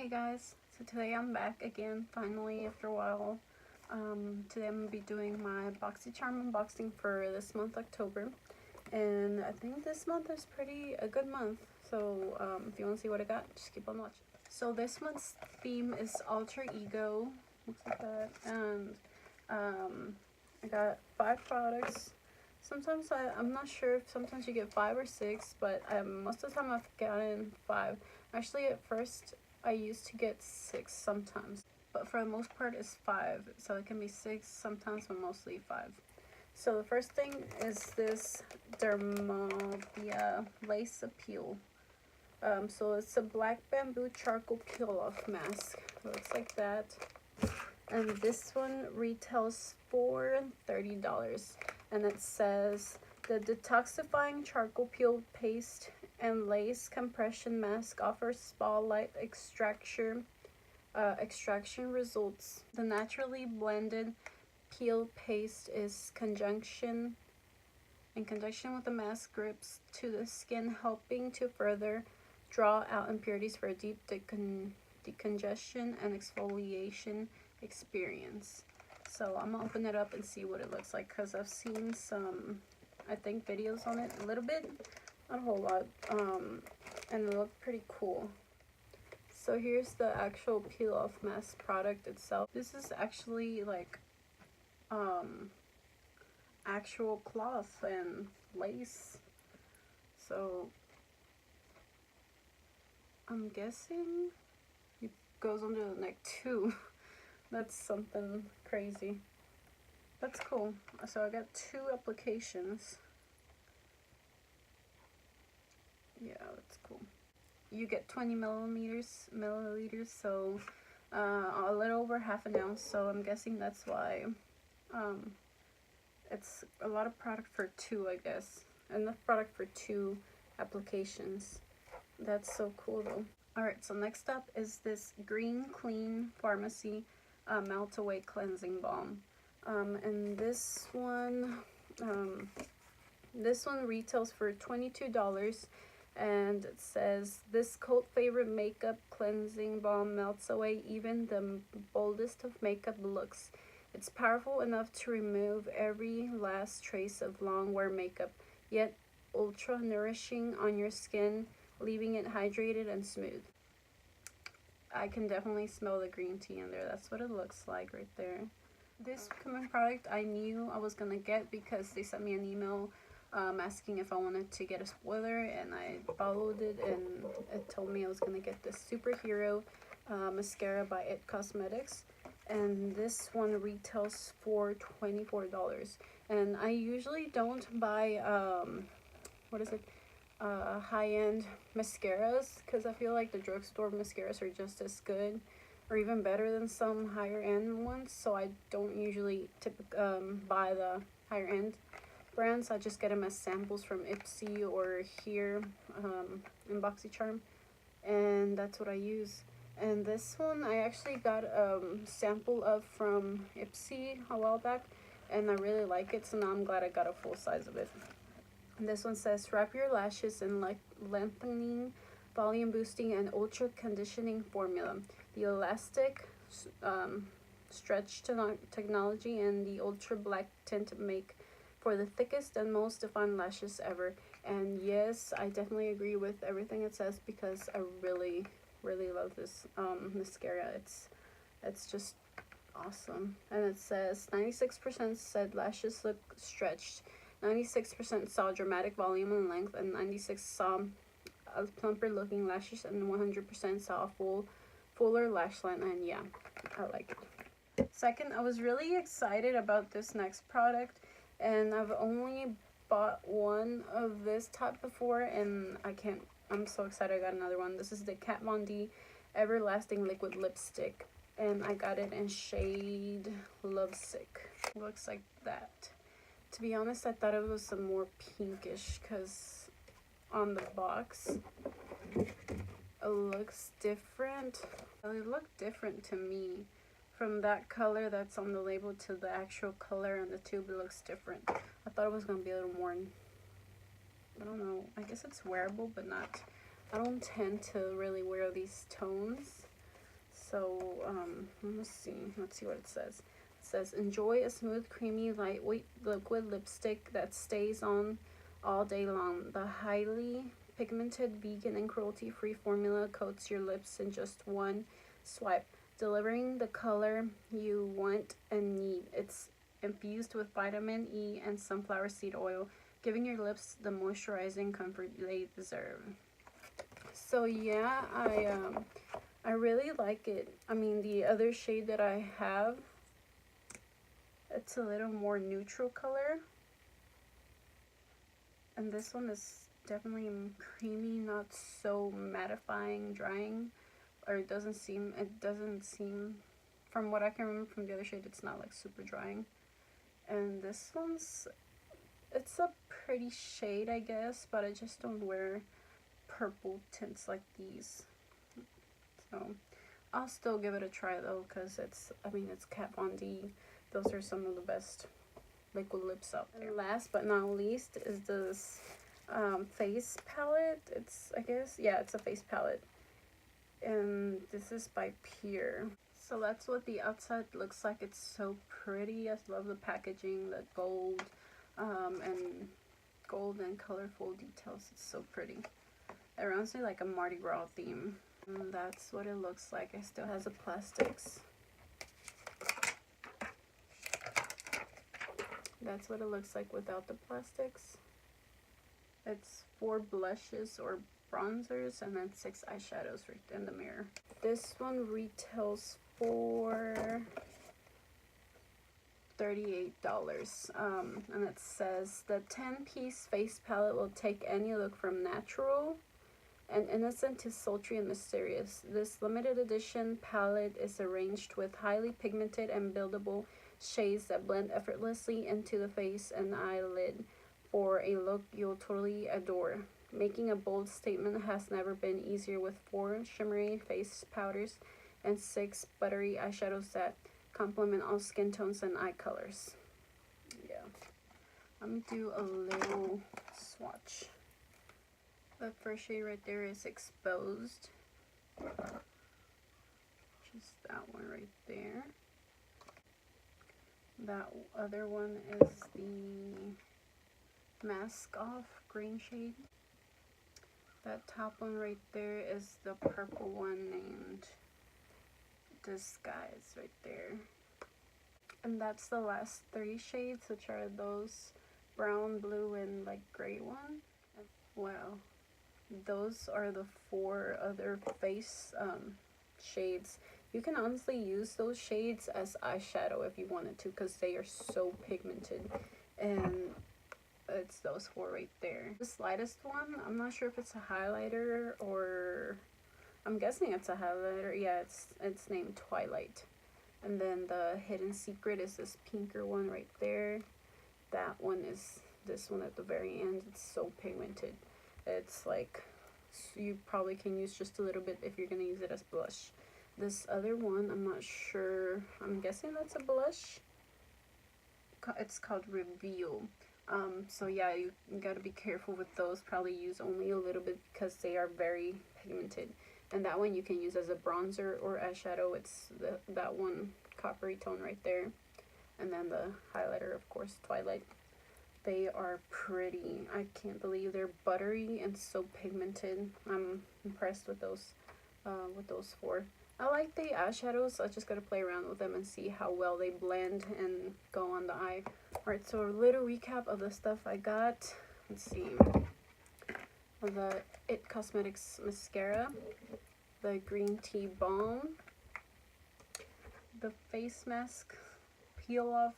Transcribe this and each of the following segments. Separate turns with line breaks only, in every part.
Hey guys, so today I'm back again, finally, after a while. Today I'm going to be doing my Boxycharm unboxing for this month, October. And I think this month is a good month, so if you want to see what I got, just keep on watching. So this month's theme is alter ego, looks like that, and I got 5 products. Sometimes I'm not sure if sometimes you get 5 or 6, but most of the time I've gotten 5. Actually, at first I used to get 6 sometimes, but for the most part it's 5. So it can be 6 sometimes, but mostly 5. So the first thing is this Dermavia Lace Appeal. So it's a black bamboo charcoal peel-off mask. It looks like that. And this one retails for $30. And it says the detoxifying charcoal peel paste and lace compression mask offers spotlight extraction results. The naturally blended peel paste is in conjunction with the mask grips to the skin, helping to further draw out impurities for a deep decongestion and exfoliation experience. So I'm gonna open it up and see what it looks like, because I've seen some, I think, videos on it a little bit, not a whole lot, and it looked pretty cool. So here's the actual peel off mask product itself. This is actually like actual cloth and lace, so I'm guessing it goes under the neck too. That's something crazy. That's cool. So I got 2 applications. Yeah, that's cool. You get 20 milliliters, so a little over half an ounce. So I'm guessing that's why it's a lot of product for 2, I guess. Enough product for 2 applications. That's so cool though. Alright, so next up is this Green Clean Pharmacy Melt Away Cleansing Balm. And this one retails for $22, and it says this cult favorite makeup cleansing balm melts away even the boldest of makeup looks. It's powerful enough to remove every last trace of long wear makeup, yet ultra nourishing on your skin, leaving it hydrated and smooth. I can definitely smell the green tea in there. That's what it looks like right there. This upcoming product I knew I was gonna get because they sent me an email asking if I wanted to get a spoiler, and I followed it, and it told me I was gonna get this Superhero mascara by It Cosmetics, and this one retails for $24. And I usually don't buy high-end mascaras, because I feel like the drugstore mascaras are just as good or even better than some higher end ones, so I don't usually buy the higher end brands. I just get them as samples from Ipsy or here in Boxycharm, and that's what I use. And this one I actually got a sample of from Ipsy a while back, and I really like it, so now I'm glad I got a full size of it. And this one says wrap your lashes in lengthening, volume boosting, and ultra conditioning formula. The elastic stretch technology and the ultra black tint make for the thickest and most defined lashes ever. And yes, I definitely agree with everything it says, because I really love this mascara. It's just awesome. And it says 96% said lashes look stretched, 96% saw dramatic volume and length, and 96% saw plumper looking lashes, and 100% saw a fuller lash line. And yeah, I like it. Second, I was really excited about this next product, and I've only bought one of this type before, and I'm so excited I got another one. This is the Kat Von D Everlasting Liquid Lipstick, and I got it in shade Lovesick. Looks like that. To be honest, I thought it was some more pinkish, because on the box it looks different. It looked different to me. From that color that's on the label to the actual color on the tube, it looks different. I thought it was going to be a little more, I don't know, I guess it's wearable, but not. I don't tend to really wear these tones. So let's see what it says. It says, enjoy a smooth, creamy, lightweight liquid lipstick that stays on all day long. The highly pigmented, vegan, and cruelty-free formula coats your lips in just one swipe, delivering the color you want and need. It's infused with vitamin E and sunflower seed oil, giving your lips the moisturizing comfort they deserve. So yeah, I really like it. I mean, the other shade that I have, it's a little more neutral color, and this one is definitely creamy, not so mattifying, drying, or it doesn't seem, from what I can remember from the other shade, it's not like super drying. And this one's, it's a pretty shade, I guess, but I just don't wear purple tints like these. So I'll still give it a try though, because it's Kat Von D. Those are some of the best liquid lips out there. And last but not least is this face palette. It's a face palette, and this is by Pure. So that's what the outside looks like. It's so pretty. I love the packaging, the gold and colorful details. It's so pretty. It reminds me like a Mardi Gras theme. And that's what it looks like. It still has the plastics. That's what it looks like without the plastics. It's 4 blushes or bronzers and then 6 eyeshadows right in the mirror. This one retails for $38. And it says the 10-piece face palette will take any look from natural and innocent to sultry and mysterious. This limited edition palette is arranged with highly pigmented and buildable shades that blend effortlessly into the face and eyelid for a look you'll totally adore. Making a bold statement has never been easier with 4 shimmery face powders and 6 buttery eyeshadows that complement all skin tones and eye colors. Yeah. I'm gonna do a little swatch. The first shade right there is Exposed. Just that one right there. That other one is the Mask Off green shade. That top one right there is the purple one named Disguise right there. And that's the last 3 shades, which are those brown, blue, and like gray one. Wow. Those are the 4 other face shades. You can honestly use those shades as eyeshadow if you wanted to, because they are so pigmented. And it's those 4 right there. This lightest one, I'm not sure if it's a highlighter or I'm guessing it's a highlighter. Yeah, it's named Twilight. And then the Hidden Secret is this pinker one right there. That one is this one at the very end. It's so pigmented. It's like, you probably can use just a little bit if you're going to use it as blush. This other one, I'm not sure. I'm guessing that's a blush. It's called Reveal. So yeah, you got to be careful with those. Probably use only a little bit because they are very pigmented. And that one you can use as a bronzer or eyeshadow. It's that one coppery tone right there. And then the highlighter, of course, Twilight. They are pretty. I can't believe they're buttery and so pigmented. I'm impressed with those 4. I like the eyeshadows. I just gotta play around with them and see how well they blend and go on the eye. Alright, so a little recap of the stuff I got. Let's see. The It Cosmetics mascara, the Green Tea Balm, the face mask peel off,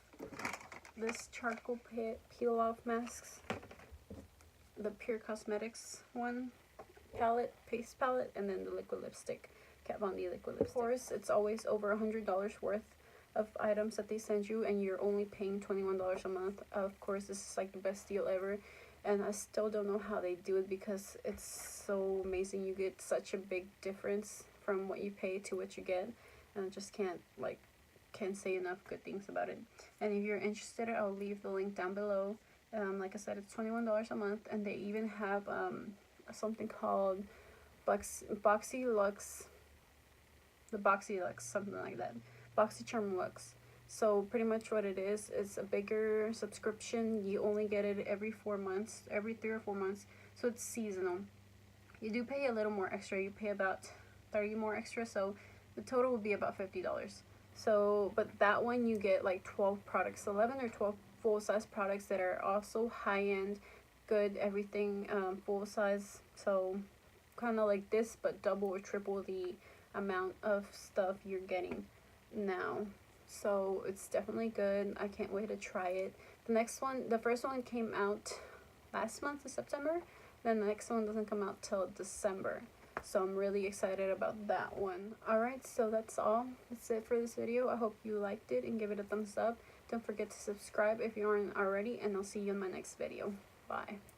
this charcoal peel off masks, the Pure Cosmetics one palette, paste palette, and then the liquid lipstick, Kat Von D liquid lipstick. Of course, it's always over $100 worth of items that they send you, and you're only paying $21 a month. Of course, this is like the best deal ever, and I still don't know how they do it because it's so amazing. You get such a big difference from what you pay to what you get, and I just can't say enough good things about it. And if you're interested, I'll leave the link down below. Like I said, it's $21 a month, and they even have something called Boxy Lux the Boxy Lux, something like that. Boxycharm Lux. So pretty much what it is a bigger subscription. You only get it every 4 months, every 3 or 4 months. So it's seasonal. You do pay a little more extra. You pay about 30 more extra. So the total would be about $50. So, but that one you get like 12 products, 11 or 12 full size products that are also high end, good, everything, full size. So kind of like this, but double or triple the amount of stuff you're getting now. So it's definitely good. I can't wait to try it. The first one came out last month in September. Then the next one doesn't come out till December. So I'm really excited about that one. Alright, so that's all. That's it for this video. I hope you liked it and give it a thumbs up. Don't forget to subscribe if you aren't already, and I'll see you in my next video. Bye.